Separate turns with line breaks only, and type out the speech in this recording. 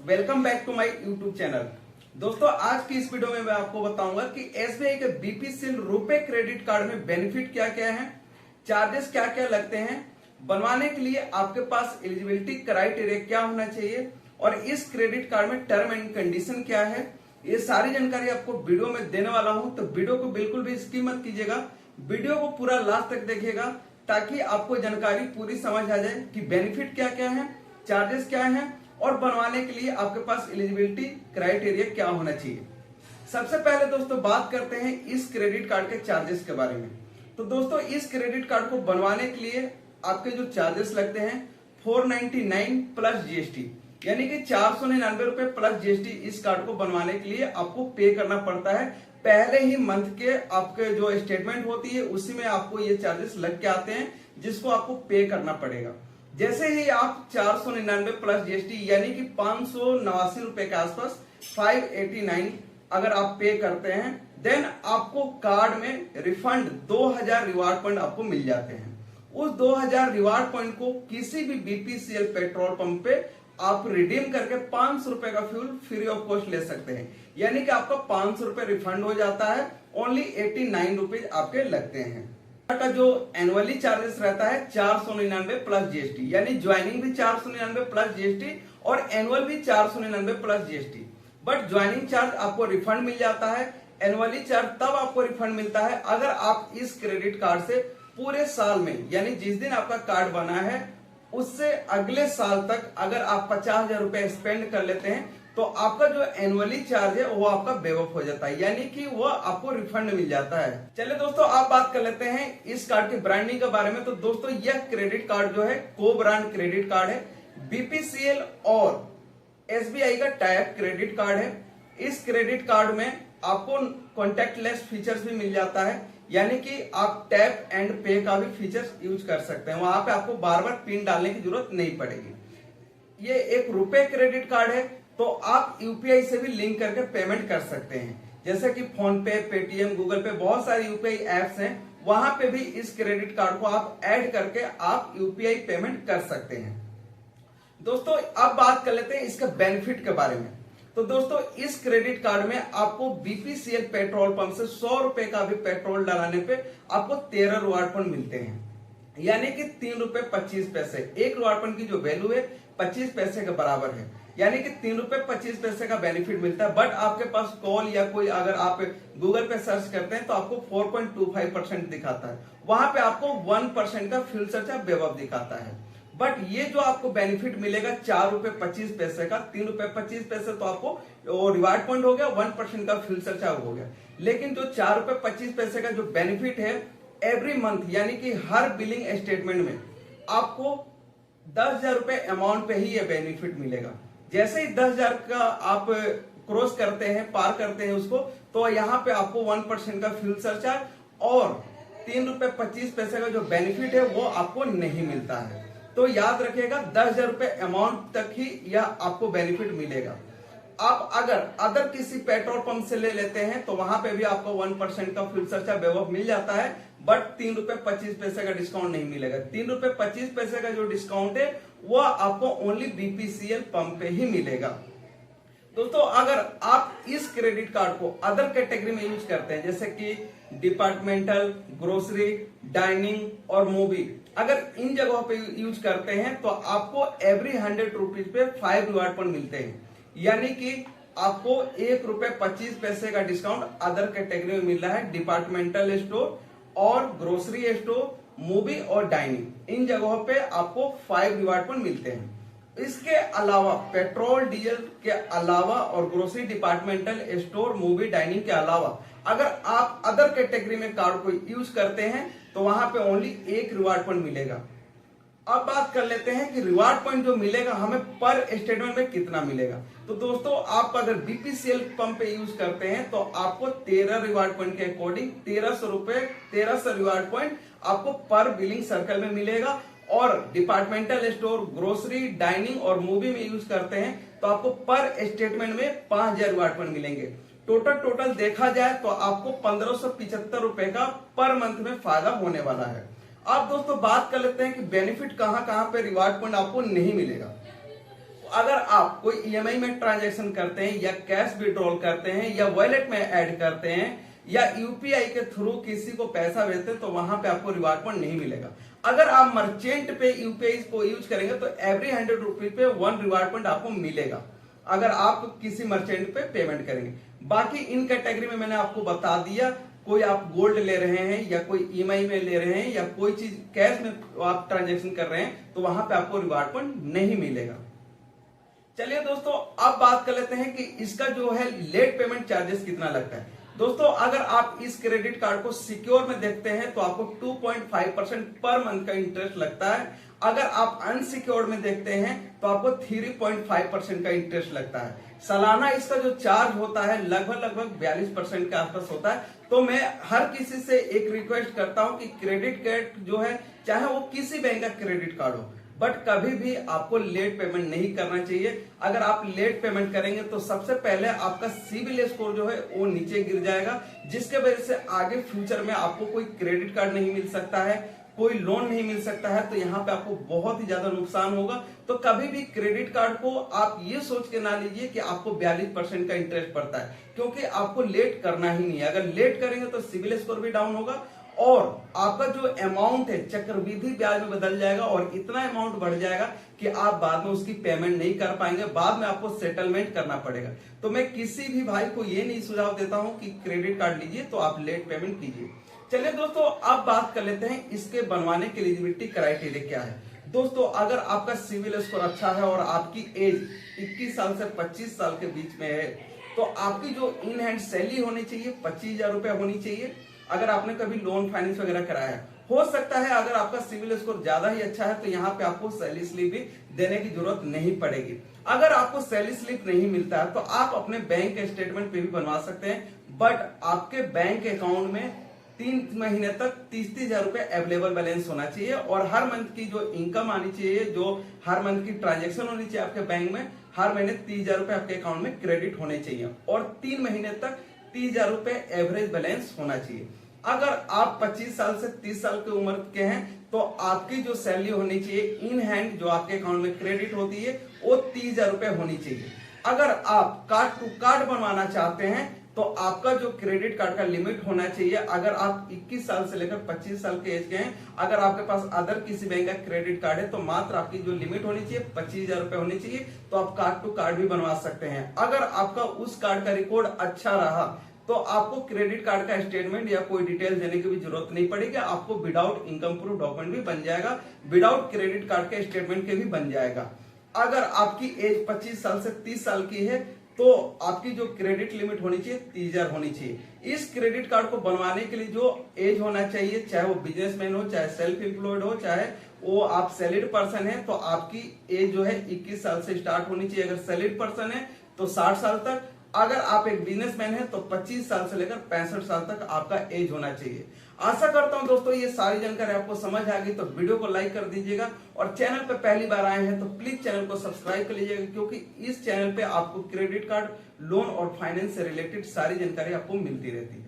Welcome back to my YouTube channel. दोस्तों आज की इस वीडियो में मैं आपको बताऊंगा कि एसबीआई के बीपीसीएल रुपए क्रेडिट कार्ड में बेनिफिट क्या क्या है, चार्जेस क्या क्या लगते हैं, बनवाने के लिए आपके पास एलिजिबिलिटी क्राइटेरिया क्या होना चाहिए और इस क्रेडिट कार्ड में टर्म एंड कंडीशन क्या है। ये सारी जानकारी आपको वीडियो में देने वाला हूं, तो वीडियो को बिल्कुल भी स्किप मत कीजिएगा, वीडियो को पूरा लास्ट तक देखिएगा ताकि आपको जानकारी पूरी समझ आ जाए कि बेनिफिट क्या क्या है, चार्जेस क्या है और बनवाने के लिए आपके पास एलिजिबिलिटी क्राइटेरिया क्या होना चाहिए। सबसे पहले दोस्तों बात करते हैं इस क्रेडिट कार्ड के चार्जेस के बारे में। तो दोस्तों इस क्रेडिट कार्ड को बनवाने के लिए आपके जो चार्जेस लगते हैं 499 प्लस जीएसटी, यानी कि 499 रुपए प्लस जीएसटी इस कार्ड को बनवाने के लिए आपको पे करना पड़ता है। पहले ही मंथ के आपके जो स्टेटमेंट होती है उसी में आपको ये चार्जेस लग के आते हैं, जिसको आपको पे करना पड़ेगा। जैसे ही आप 499 प्लस जीएसटी यानी कि 589 रुपए के आसपास 589 अगर आप पे करते हैं, देन आपको कार्ड में रिफंड 2000 रिवार्ड पॉइंट आपको मिल जाते हैं। उस 2000 रिवार्ड पॉइंट को किसी भी बीपीसीएल पेट्रोल पंप पे आप रिडीम करके 500 रुपए का फ्यूल फ्री ऑफ कॉस्ट ले सकते हैं, यानी कि आपका 500 रुपए रिफंड हो जाता है। ओनली 89 रुपीज आपके लगते हैं। का जो एनुअली चार्जेस रहता है 499 प्लस जीएसटी, यानी ज्वाइनिंग भी 499 प्लस जीएसटी और एनुअल भी 499 plus GST. But joining charge आपको रिफंड मिल जाता है, एनुअली चार्ज तब आपको रिफंड मिलता है अगर आप इस क्रेडिट कार्ड से पूरे साल में, यानी जिस दिन आपका कार्ड बना है उससे अगले साल तक अगर आप 50,000 रुपए स्पेंड कर लेते हैं तो आपका जो एनुअली चार्ज है वो आपका वेव ऑफ हो जाता है, यानी कि वो आपको रिफंड मिल जाता है। चलिए दोस्तों आप बात कर लेते हैं इस कार्ड की ब्रांडिंग के बारे में। तो दोस्तों यह क्रेडिट कार्ड जो है को ब्रांड क्रेडिट कार्ड है, बीपीसीएल और एसबीआई का टाइप क्रेडिट कार्ड है। इस क्रेडिट कार्ड में आपको कॉन्टेक्टलेस फीचर्स भी मिल जाता है, यानी कि आप टैप एंड पे का भी फीचर्स यूज कर सकते हैं। वहां पे आपको बार बार पिन डालने की जरूरत नहीं पड़ेगी। ये एक रुपए क्रेडिट कार्ड है, तो आप यूपीआई से भी लिंक करके पेमेंट कर सकते हैं, जैसे कि फोन पे, पेटीएम, गूगल पे, बहुत सारे यूपीआई एप्स हैं, वहां पे भी इस क्रेडिट कार्ड को आप ऐड करके आप यूपीआई पेमेंट कर सकते हैं। दोस्तों अब बात कर लेते हैं इसके बेनिफिट के बारे में। तो दोस्तों इस क्रेडिट कार्ड में आपको बीपीसीएल पेट्रोल पंप से 100 रुपए का भी पेट्रोल डलाने पे आपको 13 रिवार्ड पॉइंट मिलते हैं, यानी कि 3 रुपए 25 पैसे। एक रिवार्ड पॉइंट की जो वैल्यू है 25 पैसे के बराबर है, यानी कि 3 रुपए 25 पैसे का बेनिफिट मिलता है। बट आपके पास कॉल या कोई अगर आप गूगल पे सर्च करते हैं तो आपको 4.25% दिखाता है, वहां पे आपको 1% का फ्यूल सरचार्ज वेव ऑफ दिखाता है। बट ये जो आपको बेनिफिट मिलेगा 4 रुपए 25 पैसे का, 3 रुपए 25 पैसे तो आपको रिवार्ड पॉइंट हो गया, 1% का फ्यूल सरचार्ज हो गया। लेकिन जो 4 रुपए 25 पैसे का जो बेनिफिट है एवरी मंथ, यानी कि हर बिलिंग स्टेटमेंट में आपको 10,000 रुपए अमाउंट पे ही ये बेनिफिट मिलेगा। जैसे ही 10,000 का आप क्रॉस करते हैं, पार करते हैं उसको, तो यहाँ पे आपको 1% का फ्यूल सरचार्ज और 3 रुपए 25 पैसे का जो बेनिफिट है वो आपको नहीं मिलता है। तो याद रखिएगा 10,000 रुपए अमाउंट तक ही यह आपको बेनिफिट मिलेगा। आप अगर अदर किसी पेट्रोल पंप से ले लेते हैं तो वहां पे भी आपको 1% का फ्यूल सरचार्ज वेव ऑफ मिल जाता है, बट 3 रुपए 25 पैसे का डिस्काउंट नहीं मिलेगा। 3 रुपए 25 पैसे का जो डिस्काउंट है वो आपको ओनली बीपीसीएल पंप पे ही मिलेगा। दोस्तों अगर आप इस क्रेडिट कार्ड को अदर कैटेगरी में यूज करते हैं, जैसे कि डिपार्टमेंटल, ग्रोसरी, डाइनिंग और मूवी, अगर इन जगहों पे यूज करते हैं तो आपको एवरी 100 रुपीज पे 5 रिवार्ड पॉइंट मिलते हैं, यानी कि आपको 1 रुपए 25 पैसे का डिस्काउंट अदर कैटेगरी में मिल रहा है। डिपार्टमेंटल स्टोर और ग्रोसरी स्टोर, मूवी और डाइनिंग, इन जगहों पे आपको 5 रिवार्ड पॉइंट मिलते हैं। इसके अलावा पेट्रोल डीजल के अलावा और grocery, departmental store, movie, dining के अलावा अगर आप अदर कैटेगरी में कार्ड को यूज करते हैं तो वहां पे ओनली 1 रिवार्ड पॉइंट मिलेगा। अब बात कर लेते हैं कि रिवार्ड पॉइंट जो मिलेगा हमें पर स्टेटमेंट में कितना मिलेगा। तो दोस्तों आप अगर बीपीसीएल पंप पे यूज करते हैं तो आपको 13 रिवार्ड पॉइंट के अकॉर्डिंग 1300 रिवार्ड पॉइंट आपको पर बिलिंग सर्कल में मिलेगा। और डिपार्टमेंटल स्टोर, ग्रोसरी, डाइनिंग और मूवी में यूज करते हैं तो आपको पर स्टेटमेंट में 5,000 रिवार्ड पॉइंट मिलेंगे। टोटल देखा जाए तो आपको 1575 रुपए का पर मंथ में फायदा होने वाला है। अब दोस्तों बात कर लेते हैं कि बेनिफिट कहां कहां पे रिवार्ड पॉइंट आपको नहीं मिलेगा। अगर आप कोई ईएमआई में ट्रांजैक्शन करते हैं या कैश विड्रॉल करते हैं या वॉलेट में ऐड करते हैं या यूपीआई के थ्रू किसी को पैसा भेजते हैं तो वहां पे आपको रिवार्ड पॉइंट नहीं मिलेगा। अगर आप मर्चेंट पे यूपीआई को यूज करेंगे तो एवरी 100 रुपीज पे 1 रिवार्ड पॉइंट आपको मिलेगा अगर आप किसी मर्चेंट पे पेमेंट करेंगे। बाकी इन कैटेगरी में मैंने आपको बता दिया, कोई आप गोल्ड ले रहे हैं या कोई ईएमआई में ले रहे हैं या कोई चीज कैश में आप ट्रांजैक्शन कर रहे हैं तो वहां पे आपको रिवार्ड पॉइंट नहीं मिलेगा। चलिए दोस्तों, अब बात कर लेते हैं कि इसका जो है लेट पेमेंट चार्जेस कितना लगता है। दोस्तों, अगर आप इस क्रेडिट कार्ड को सिक्योर में देखते हैं तो आपको 2.5% पर मंथ का इंटरेस्ट लगता है। अगर आप अनसिक्योर्ड में देखते हैं तो आपको 3.5% का इंटरेस्ट लगता है। सालाना इसका जो चार्ज होता है लगभग 42% के आसपास होता है। तो मैं हर किसी से एक रिक्वेस्ट करता हूं कि क्रेडिट कार्ड जो है, चाहे वो किसी बैंक का क्रेडिट कार्ड हो, बट कभी भी आपको लेट पेमेंट नहीं करना चाहिए। अगर आप लेट पेमेंट करेंगे तो सबसे पहले आपका सिबिल स्कोर जो है वो नीचे गिर जाएगा, जिसके वजह से आगे फ्यूचर में आपको कोई क्रेडिट कार्ड नहीं मिल सकता है, कोई लोन नहीं मिल सकता है। तो यहाँ पे आपको बहुत ही ज्यादा नुकसान होगा। तो कभी भी क्रेडिट कार्ड को आप ये सोच के ना लीजिए कि आपको 42% का इंटरेस्ट पड़ता है, क्योंकि आपको लेट करना ही नहीं है। अगर लेट करेंगे तो सिबिल स्कोर भी डाउन होगा और आपका जो अमाउंट है चक्रवृद्धि ब्याज में बदल जाएगा और इतना अमाउंट बढ़ जाएगा कि आप बाद में उसकी पेमेंट नहीं कर पाएंगे, बाद में आपको सेटलमेंट करना पड़ेगा। तो मैं किसी भी भाई को ये नहीं सुझाव देता हूं कि क्रेडिट कार्ड लीजिए तो आप लेट पेमेंट कीजिए। चलिए दोस्तों, अब बात कर लेते हैं इसके बनवाने की एलिजिबिलिटी क्राइटेरिया क्या है। दोस्तों, अगर आपका सिविल स्कोर अच्छा है और आपकी एज 21 साल से 25 साल के बीच में है तो आपकी जो इन हैंड सैलरी होनी चाहिए 25,000 रुपए होनी चाहिए। अगर आपने कभी लोन फाइनेंस वगैरह कराया है, हो सकता है अगर आपका सिविल स्कोर ज्यादा ही अच्छा है तो यहाँ पे आपको सैलरी स्लिप भी देने की जरूरत नहीं पड़ेगी। अगर आपको सैलरी स्लिप नहीं मिलता है तो आप अपने बैंक स्टेटमेंट पे भी बनवा सकते हैं, बट आपके बैंक अकाउंट में 3 महीने तक 30,000 रुपए अवेलेबल बैलेंस होना चाहिए और हर मंथ की जो इनकम आनी चाहिए, जो हर मंथ की ट्रांजेक्शन होनी चाहिए आपके बैंक में, हर महीने 30,000 रुपए आपके अकाउंट में क्रेडिट होने चाहिए और 3 महीने तक 30,000 रुपए एवरेज बैलेंस होना चाहिए। अगर आप 25 साल से 30 साल की उम्र के हैं तो आपकी जो सैलरी होनी चाहिए इन हैंड जो आपके अकाउंट में क्रेडिट होती है वो 30,000 रुपए होनी चाहिए। अगर आप कार्ड टू कार्ड बनवाना चाहते हैं तो आपका जो क्रेडिट कार्ड का लिमिट होना चाहिए, अगर आप 21 साल से लेकर 25 साल के एज के हैं, अगर आपके पास अदर किसी बैंक का क्रेडिट कार्ड है तो मात्र आपकी जो लिमिट होनी चाहिए 25,000 रुपए होनी चाहिए, तो आप कार्ड टू कार्ड भी बनवा सकते हैं। अगर आपका उस कार्ड का रिकॉर्ड अच्छा रहा तो आपको क्रेडिट कार्ड का स्टेटमेंट या कोई डिटेल देने की भी जरूरत नहीं पड़ेगी, आपको विदाउट इनकम प्रूफ डॉक्यूमेंट भी बन जाएगा, विदाउट क्रेडिट कार्ड के स्टेटमेंट के भी बन जाएगा। अगर आपकी एज 25 साल से 30 साल की है तो आपकी जो क्रेडिट लिमिट होनी चाहिए 30,000 होनी चाहिए। इस क्रेडिट कार्ड को बनवाने के लिए जो एज होना चाहिए, चाहे वो बिजनेसमैन हो, चाहे सेल्फ एम्प्लॉयड हो, चाहे वो आप सैलरीड पर्सन है, तो आपकी एज जो है 21 साल से स्टार्ट होनी चाहिए। अगर सैलरीड पर्सन है तो 60 साल तक, अगर आप एक बिजनेसमैन है तो 25 साल से लेकर 65 साल तक आपका एज होना चाहिए। आशा करता हूं दोस्तों ये सारी जानकारी आपको समझ आ गई, तो वीडियो को लाइक कर दीजिएगा और चैनल पे पहली बार आए हैं तो प्लीज चैनल को सब्सक्राइब कर लीजिएगा, क्योंकि इस चैनल पे आपको क्रेडिट कार्ड, लोन और फाइनेंस से रिलेटेड सारी जानकारी आपको मिलती रहती है।